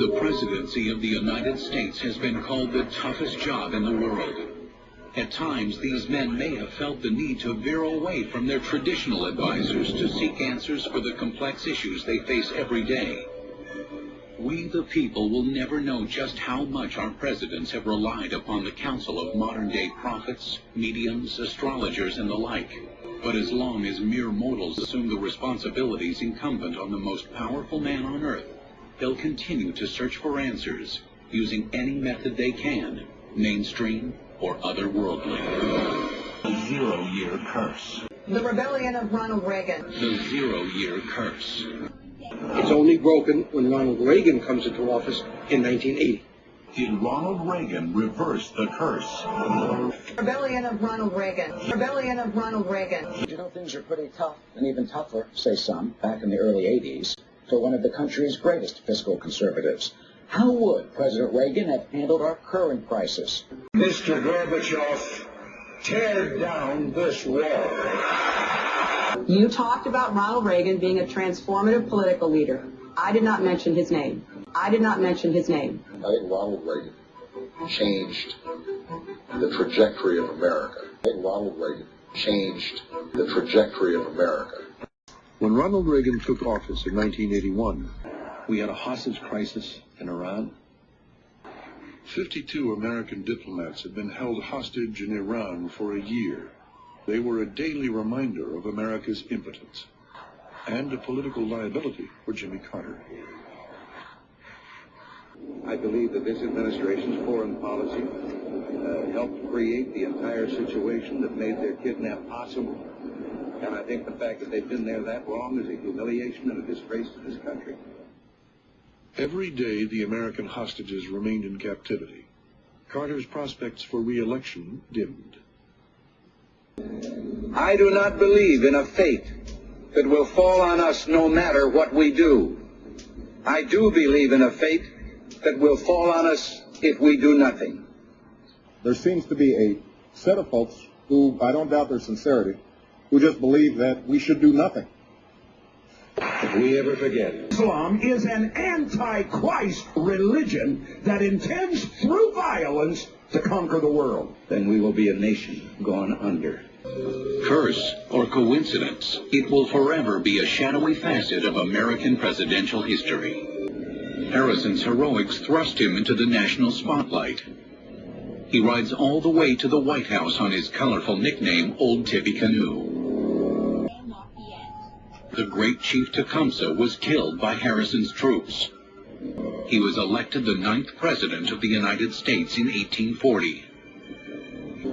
The presidency of the United States has been called the toughest job in the world. At times, these men may have felt the need to veer away from their traditional advisors to seek answers for the complex issues they face every day. We, the people, will never know just how much our presidents have relied upon the counsel of modern-day prophets, mediums, astrologers, and the like. But as long as mere mortals assume the responsibilities incumbent on the most powerful man on earth, they'll continue to search for answers, using any method they can, mainstream or otherworldly. The Zero-Year Curse. The rebellion of Ronald Reagan. The Zero-Year Curse. It's only broken when Ronald Reagan comes into office in 1980. Did Ronald Reagan reverse the curse? Rebellion of Ronald Reagan. Rebellion of Ronald Reagan. You know, things are pretty tough, and even tougher, say some, back in the early 80s, for one of the country's greatest fiscal conservatives. How would President Reagan have handled our current crisis? Mr. Gorbachev, tear down this wall. You talked about Ronald Reagan being a transformative political leader. I did not mention his name. I did not mention his name. I think Ronald Reagan changed the trajectory of America. I think Ronald Reagan changed the trajectory of America. When Ronald Reagan took office in 1981, we had a hostage crisis in Iran. 52 American diplomats had been held hostage in Iran for a year. They were a daily reminder of America's impotence and a political liability for Jimmy Carter. I believe that this administration's foreign policy helped create the entire situation that made their kidnap possible. And I think the fact that they've been there that long is a humiliation and a disgrace to this country. Every day, the American hostages remained in captivity. Carter's prospects for re-election dimmed. I do not believe in a fate that will fall on us no matter what we do. I do believe in a fate that will fall on us if we do nothing. There seems to be a set of folks who, I don't doubt their sincerity, who just believe that we should do nothing. If we ever forget, Islam is an anti-Christ religion that intends through violence to conquer the world. then we will be a nation gone under. Curse or coincidence, it will forever be a shadowy facet of American presidential history. Harrison's heroics thrust him into the national spotlight. He rides all the way to the White House on his colorful nickname, Old Tippecanoe. The great Chief Tecumseh was killed by Harrison's troops. He was elected the 9th President of the United States in 1840.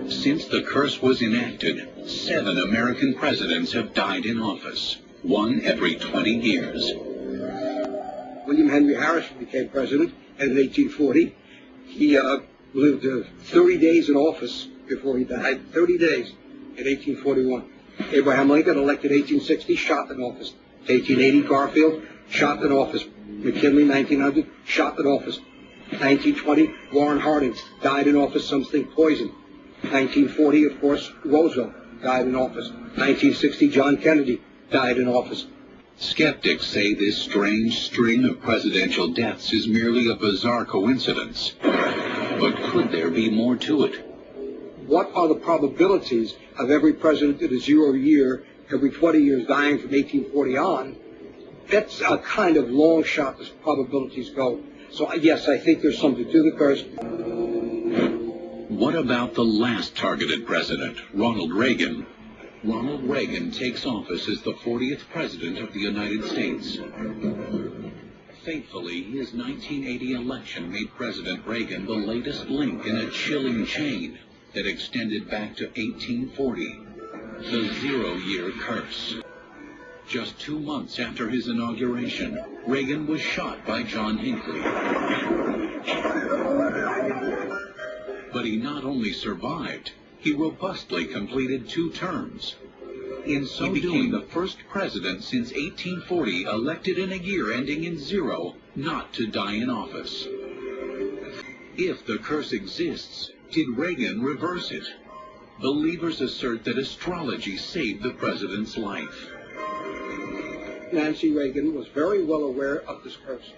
Since the curse was enacted, 7 American presidents have died in office, one every 20 years. William Henry Harrison became president, and in 1840, he lived 30 days in office before he died. 30 days in 1841. Abraham Lincoln, elected 1860, shot in office. 1880, Garfield, shot in office. McKinley, 1900, shot in office. 1920, Warren Harding, died in office, some think poisoned. 1940, of course, Roosevelt died in office. 1960, John Kennedy died in office. Skeptics say this strange string of presidential deaths is merely a bizarre coincidence. But could there be more to it? What are the probabilities of every president in a 0 year, every 20 years dying from 1840 on? That's a kind of long shot as probabilities go. So, yes, I think there's something to the curse. What about the last targeted president, Ronald Reagan? Ronald Reagan takes office as the 40th President of the United States. Faithfully, his 1980 election made President Reagan the latest link in a chilling chain that extended back to 1840, the 0 year curse. Just 2 months after his inauguration, Reagan was shot by John Hinckley. But he not only survived, he robustly completed 2 terms. In so doing, he became the first president since 1840 elected in a year ending in 0 not to die in office. If the curse exists, did Reagan reverse it? Believers assert that astrology saved the president's life. Nancy Reagan was very well aware of this curse.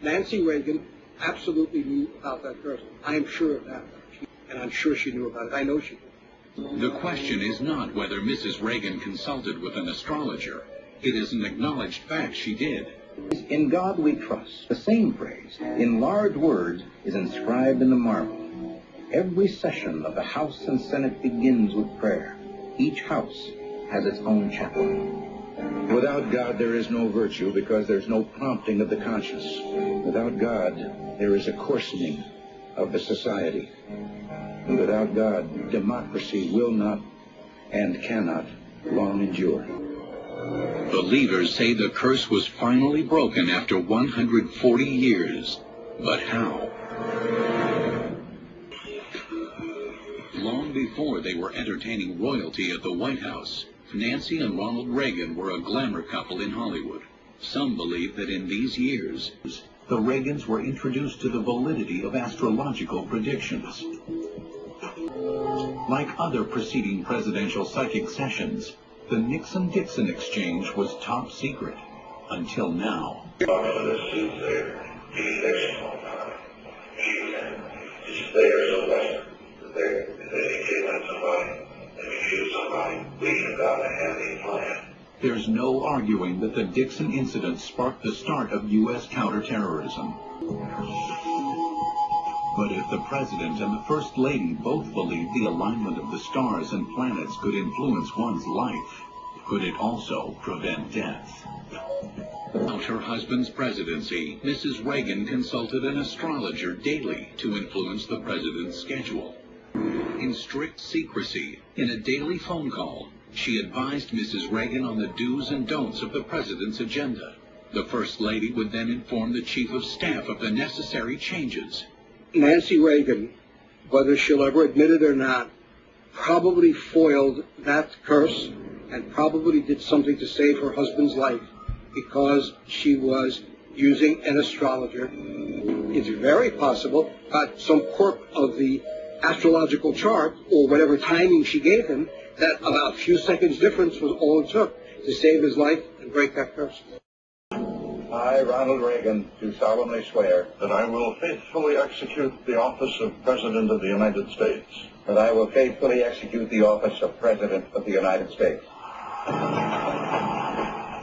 Nancy Reagan absolutely knew about that curse. I am sure of that. And I'm sure she knew about it. I know she did. The question is not whether Mrs. Reagan consulted with an astrologer. It is an acknowledged fact she did. In God we trust. The same phrase, in large words, is inscribed in the marble. Every session of the House and Senate begins with prayer. Each house has its own chapel. Without God, there is no virtue because there's no prompting of the conscience. Without God, there is a coarsening of the society. And without God, democracy will not and cannot long endure. Believers say the curse was finally broken after 140 years. But how? Long before they were entertaining royalty at the White House, Nancy and Ronald Reagan were a glamour couple in Hollywood. Some believe that in these years, the Reagans were introduced to the validity of astrological predictions. Like other preceding presidential psychic sessions, the Nixon-Dixon exchange was top secret, until now. There's no arguing that the Dixon incident sparked the start of U.S. counterterrorism. But if the President and the First Lady both believed the alignment of the stars and planets could influence one's life, could it also prevent death? About her husband's presidency, Mrs. Reagan consulted an astrologer daily to influence the President's schedule. In strict secrecy, in a daily phone call, she advised Mrs. Reagan on the do's and don'ts of the President's agenda. The First Lady would then inform the Chief of Staff of the necessary changes. Nancy Reagan, whether she'll ever admit it or not, probably foiled that curse and probably did something to save her husband's life because she was using an astrologer. It's very possible that some quirk of the astrological chart or whatever timing she gave him, that about a few seconds difference was all it took to save his life and break that curse. I, Ronald Reagan, do solemnly swear that I will faithfully execute the office of President of the United States. That I will faithfully execute the office of President of the United States.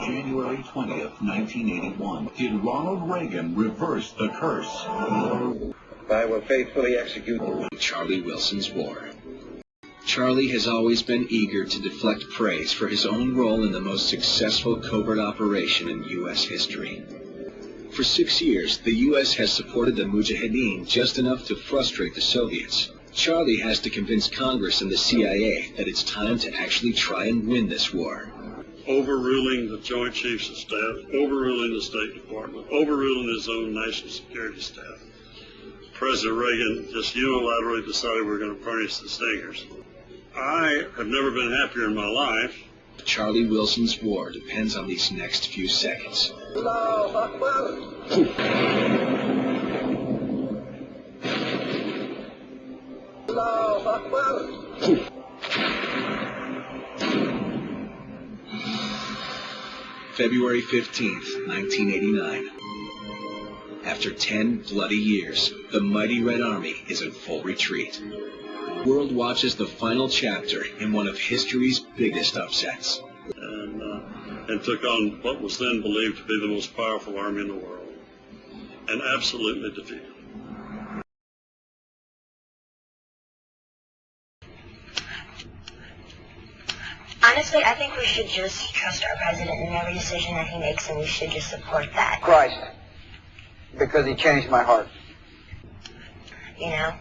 January 20th, 1981. Did Ronald Reagan reverse the curse? I will faithfully execute Charlie Wilson's War. Charlie has always been eager to deflect praise for his own role in the most successful covert operation in U.S. history. For 6 years, the U.S. has supported the Mujahideen just enough to frustrate the Soviets. Charlie has to convince Congress and the CIA that it's time to actually try and win this war. Overruling the Joint Chiefs of Staff, overruling the State Department, overruling his own national security staff. President Reagan just unilaterally decided we're going to punish the stingers. I have never been happier in my life. Charlie Wilson's war depends on these next few seconds. February 15th, 1989. After 10 bloody years, the mighty Red Army is in full retreat. The world watches the final chapter in one of history's biggest upsets. And took on what was then believed to be the most powerful army in the world, and absolutely defeated. Honestly, I think we should just trust our president in every decision that he makes, and we should just support that. Christ, because he changed my heart. You know?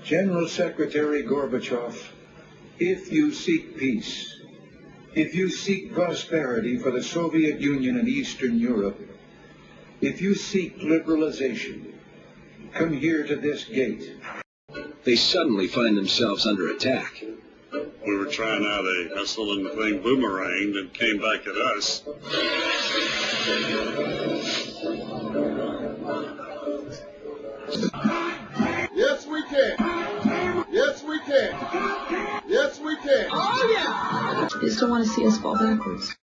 General Secretary Gorbachev, if you seek peace, if you seek prosperity for the Soviet Union and Eastern Europe, if you seek liberalization, come here to this gate. They suddenly find themselves under attack. We were trying out a missile and the thing boomeranged and came back at us. Yes, we can. Yes, we can. Yes, we can. Oh, yeah. I just don't want to see us fall backwards.